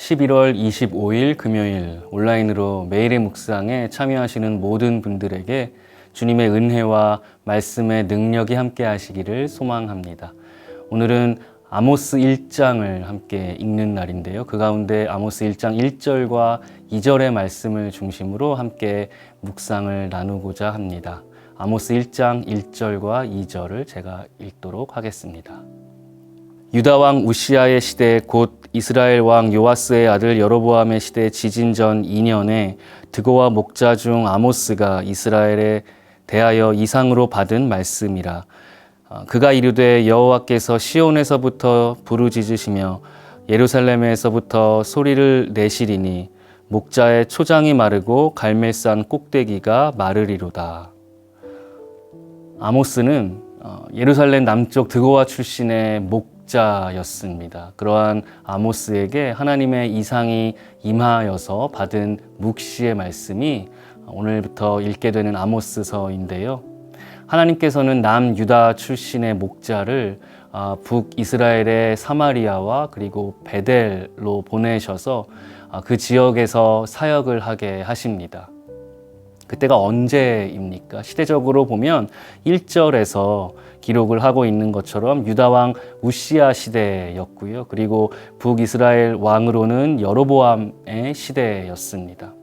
11월 25일 금요일 온라인으로 매일의 묵상에 참여하시는 모든 분들에게 주님의 은혜와 말씀의 능력이 함께 하시기를 소망합니다. 오늘은 아모스 1장을 함께 읽는 날인데요. 그 가운데 아모스 1장 1절과 2절의 말씀을 중심으로 함께 묵상을 나누고자 합니다. 아모스 1장 1절과 2절을 제가 읽도록 하겠습니다. 유다 왕 우시아의 시대 곧 이스라엘 왕 요아스의 아들 여로보암의 시대 지진 전 2년에 드고와 목자 중 아모스가 이스라엘에 대하여 이상으로 받은 말씀이라. 그가 이르되 여호와께서 시온에서부터 부르짖으시며 예루살렘에서부터 소리를 내시리니 목자의 초장이 마르고 갈멜산 꼭대기가 마르리로다. 아모스는 예루살렘 남쪽 드고와 출신의 목자였습니다. 그러한 아모스에게 하나님의 이상이 임하여서 받은 묵시의 말씀이 오늘부터 읽게 되는 아모스서인데요. 하나님께서는 남유다 출신의 목자를 북이스라엘의 사마리아와 그리고 베델로 보내셔서 그 지역에서 사역을 하게 하십니다. 그때가 언제입니까? 시대적으로 보면 1절에서 기록을 하고 있는 것처럼 유다 왕 우시아 시대였고요. 그리고 북이스라엘 왕으로는 여로보암의 시대였습니다.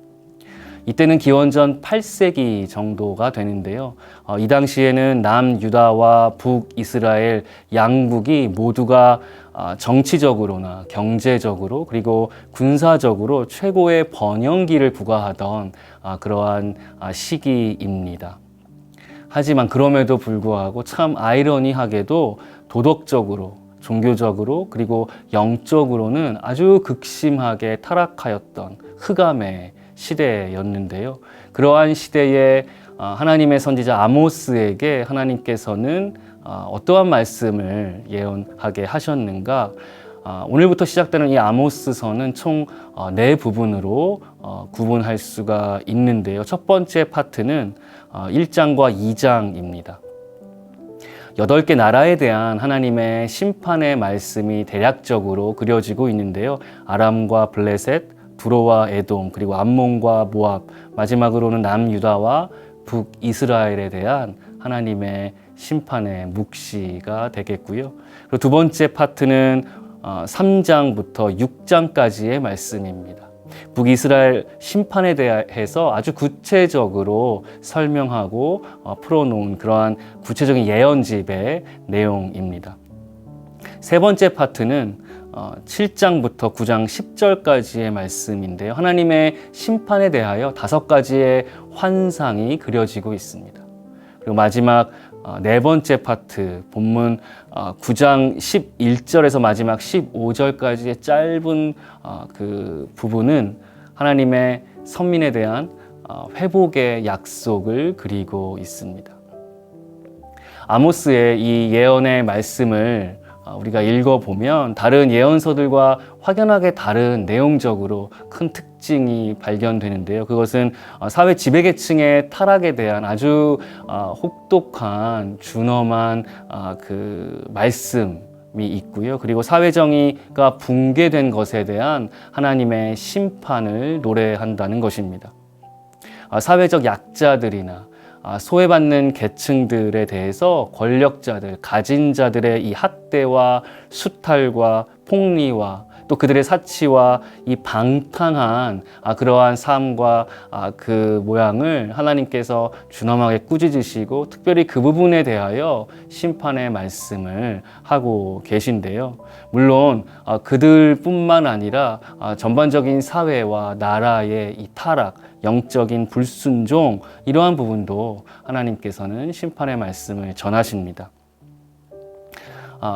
이때는 기원전 8세기 정도가 되는데요. 이 당시에는 남유다와 북이스라엘 양국이 모두가 정치적으로나 경제적으로 그리고 군사적으로 최고의 번영기를 부과하던 그러한 시기입니다. 하지만 그럼에도 불구하고 참 아이러니하게도 도덕적으로, 종교적으로 그리고 영적으로는 아주 극심하게 타락하였던 흑암의 시대였는데요. 그러한 시대에 하나님의 선지자 아모스에게 하나님께서는 어떠한 말씀을 예언하게 하셨는가? 오늘부터 시작되는 이 아모스서는 총 4부분으로 구분할 수가 있는데요. 첫 번째 파트는 1장과 2장입니다. 8개 나라에 대한 하나님의 심판의 말씀이 대략적으로 그려지고 있는데요. 아람과 블레셋, 두로와 에돔, 그리고 암몬과 모압, 마지막으로는 남유다와 북이스라엘에 대한 하나님의 심판의 묵시가 되겠고요. 그리고 두 번째 파트는 3장부터 6장까지의 말씀입니다. 북이스라엘 심판에 대해서 아주 구체적으로 설명하고 풀어놓은 그러한 구체적인 예언집의 내용입니다. 세 번째 파트는 7장부터 9장 10절까지의 말씀인데요. 하나님의 심판에 대하여 5가지의 환상이 그려지고 있습니다. 그리고 마지막 네 번째 파트, 본문 9장 11절에서 마지막 15절까지의 짧은 그 부분은 하나님의 선민에 대한 회복의 약속을 그리고 있습니다. 아모스의 이 예언의 말씀을 우리가 읽어보면 다른 예언서들과 확연하게 다른 내용적으로 큰 특징이 발견되는데요. 그것은 사회 지배계층의 타락에 대한 아주 혹독한 준엄한 그 말씀이 있고요. 그리고 사회정의가 붕괴된 것에 대한 하나님의 심판을 노래한다는 것입니다. 사회적 약자들이나 소외받는 계층들에 대해서 권력자들, 가진 자들의 이 학대와 수탈과 폭리와 또 그들의 사치와 이 방탕한 그러한 삶과 그 모양을 하나님께서 준엄하게 꾸짖으시고 특별히 그 부분에 대하여 심판의 말씀을 하고 계신데요. 물론 그들뿐만 아니라 전반적인 사회와 나라의 이 타락, 영적인 불순종 이러한 부분도 하나님께서는 심판의 말씀을 전하십니다.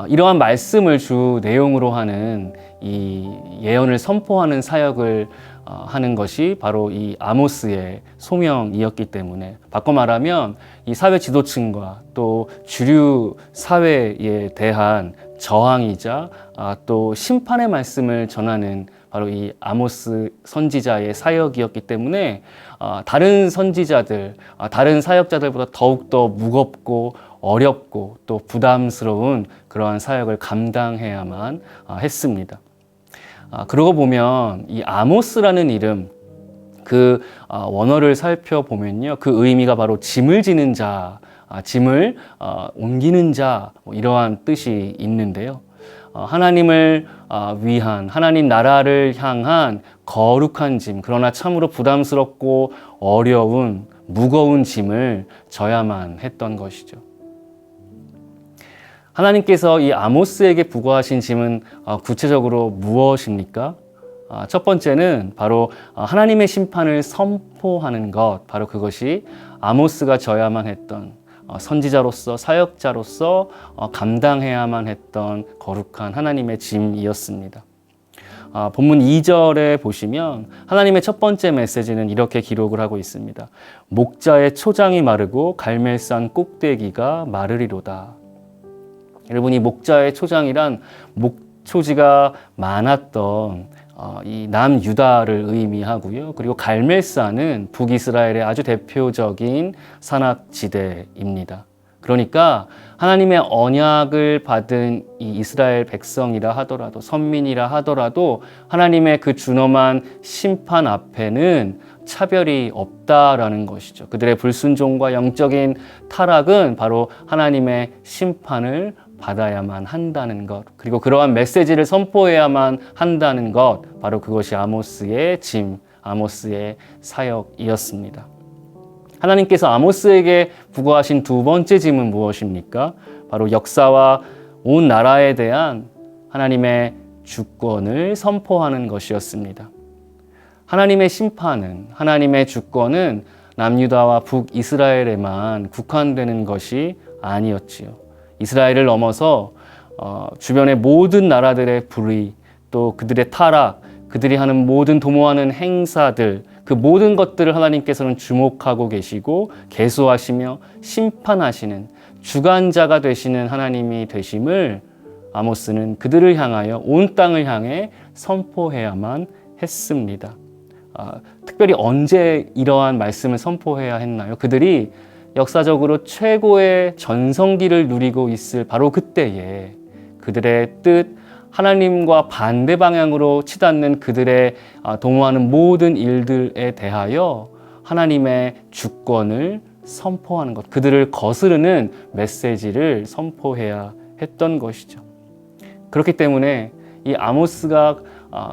이러한 말씀을 주 내용으로 하는 이 예언을 선포하는 사역을 하는 것이 바로 이 아모스의 소명이었기 때문에 바꿔 말하면 이 사회 지도층과 또 주류 사회에 대한 저항이자 또 심판의 말씀을 전하는 바로 이 아모스 선지자의 사역이었기 때문에 다른 선지자들, 다른 사역자들보다 더욱더 무겁고 어렵고 또 부담스러운 그러한 사역을 감당해야만 했습니다. 그러고 보면 이 아모스라는 이름, 그 원어를 살펴보면요, 그 의미가 바로 짐을 지는 자, 짐을 옮기는 자, 뭐 이러한 뜻이 있는데요. 하나님을 위한, 하나님 나라를 향한 거룩한 짐, 그러나 참으로 부담스럽고 어려운 무거운 짐을 져야만 했던 것이죠. 하나님께서 이 아모스에게 부과하신 짐은 구체적으로 무엇입니까? 첫 번째는 바로 하나님의 심판을 선포하는 것, 바로 그것이 아모스가 져야만 했던 선지자로서, 사역자로서 감당해야만 했던 거룩한 하나님의 짐이었습니다. 본문 2절에 보시면 하나님의 첫 번째 메시지는 이렇게 기록을 하고 있습니다. 목자의 초장이 마르고 갈멜산 꼭대기가 마르리로다. 여러분, 이 목자의 초장이란 목초지가 많았던 이 남유다를 의미하고요. 그리고 갈멜산은 북이스라엘의 아주 대표적인 산악지대입니다. 그러니까 하나님의 언약을 받은 이 이스라엘 백성이라 하더라도, 선민이라 하더라도 하나님의 그 준엄한 심판 앞에는 차별이 없다라는 것이죠. 그들의 불순종과 영적인 타락은 바로 하나님의 심판을 받아야만 한다는 것, 그리고 그러한 메시지를 선포해야만 한다는 것, 바로 그것이 아모스의 짐, 아모스의 사역이었습니다. 하나님께서 아모스에게 부과하신 두 번째 짐은 무엇입니까? 바로 역사와 온 나라에 대한 하나님의 주권을 선포하는 것이었습니다. 하나님의 심판은, 하나님의 주권은 남유다와 북이스라엘에만 국한되는 것이 아니었지요. 이스라엘을 넘어서 주변의 모든 나라들의 불의, 또 그들의 타락, 그들이 하는 모든 도모하는 행사들, 그 모든 것들을 하나님께서는 주목하고 계시고 계수하시며 심판하시는 주관자가 되시는 하나님이 되심을 아모스는 그들을 향하여 온 땅을 향해 선포해야만 했습니다. 특별히 언제 이러한 말씀을 선포해야 했나요? 그들이 역사적으로 최고의 전성기를 누리고 있을 바로 그때에 그들의 뜻, 하나님과 반대 방향으로 치닫는 그들의 도모하는 모든 일들에 대하여 하나님의 주권을 선포하는 것, 그들을 거스르는 메시지를 선포해야 했던 것이죠. 그렇기 때문에 이 아모스가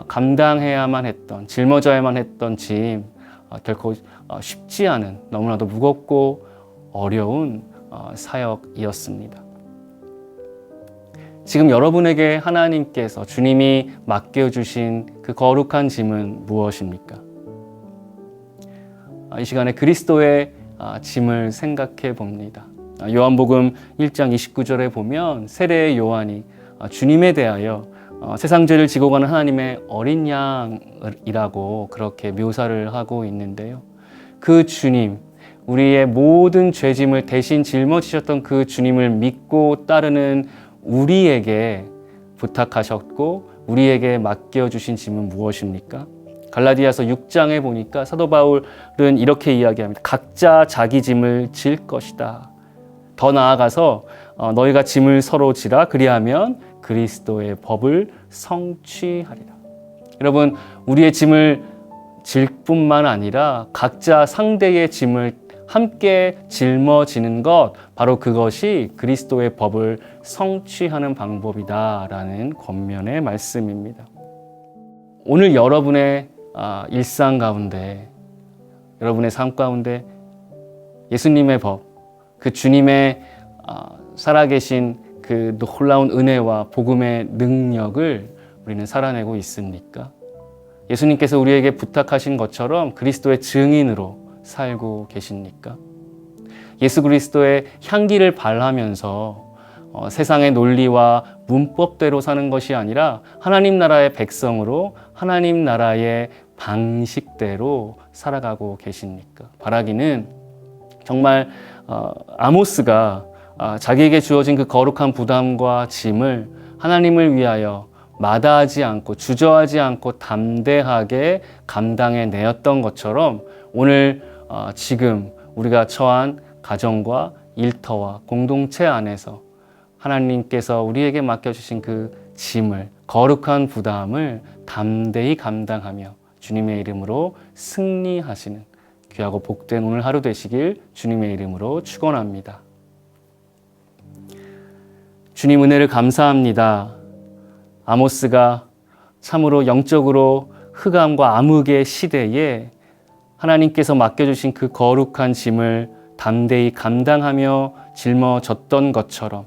감당해야만 했던, 짊어져야만 했던 짐, 결코 쉽지 않은, 너무나도 무겁고 어려운 사역이었습니다. 지금 여러분에게 하나님께서, 주님이 맡겨주신 그 거룩한 짐은 무엇입니까? 이 시간에 그리스도의 짐을 생각해 봅니다. 요한복음 1장 29절에 보면 세례의 요한이 주님에 대하여 세상 죄를 지고 가는 하나님의 어린 양이라고 그렇게 묘사를 하고 있는데요. 그 주님, 우리의 모든 죄짐을 대신 짊어지셨던 그 주님을 믿고 따르는 우리에게 부탁하셨고 우리에게 맡겨주신 짐은 무엇입니까? 갈라디아서 6장에 보니까 사도 바울은 이렇게 이야기합니다. 각자 자기 짐을 질 것이다. 더 나아가서 너희가 짐을 서로 지라, 그리하면 그리스도의 법을 성취하리라. 여러분, 우리의 짐을 질 뿐만 아니라 각자 상대의 짐을 함께 짊어지는 것, 바로 그것이 그리스도의 법을 성취하는 방법이다라는 권면의 말씀입니다. 오늘 여러분의 일상 가운데, 여러분의 삶 가운데 예수님의 법, 그 주님의 살아계신 그 놀라운 은혜와 복음의 능력을 우리는 살아내고 있습니까? 예수님께서 우리에게 부탁하신 것처럼 그리스도의 증인으로 살고 계십니까? 예수 그리스도의 향기를 발하면서 세상의 논리와 문법대로 사는 것이 아니라 하나님 나라의 백성으로 하나님 나라의 방식대로 살아가고 계십니까? 바라기는 정말 아모스가 자기에게 주어진 그 거룩한 부담과 짐을 하나님을 위하여 마다하지 않고 주저하지 않고 담대하게 감당해 내었던 것처럼 오늘 지금 우리가 처한 가정과 일터와 공동체 안에서 하나님께서 우리에게 맡겨주신 그 짐을, 거룩한 부담을 담대히 감당하며 주님의 이름으로 승리하시는 귀하고 복된 오늘 하루 되시길 주님의 이름으로 축원합니다. 주님 은혜를 감사합니다. 아모스가 참으로 영적으로 흑암과 암흑의 시대에 하나님께서 맡겨주신 그 거룩한 짐을 담대히 감당하며 짊어졌던 것처럼,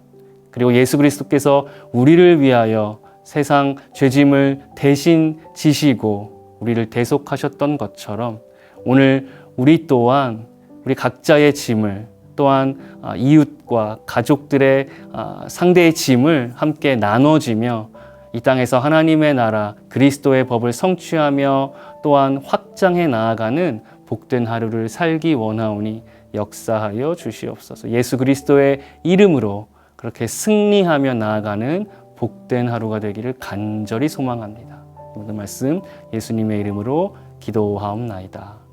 그리고 예수 그리스도께서 우리를 위하여 세상 죄짐을 대신 지시고 우리를 대속하셨던 것처럼 오늘 우리 또한 우리 각자의 짐을, 또한 이웃과 가족들의 상대의 짐을 함께 나눠지며 이 땅에서 하나님의 나라 그리스도의 법을 성취하며 또한 확장해 나아가는 복된 하루를 살기 원하오니 역사하여 주시옵소서. 예수 그리스도의 이름으로 그렇게 승리하며 나아가는 복된 하루가 되기를 간절히 소망합니다. 모든 말씀 예수님의 이름으로 기도하옵나이다.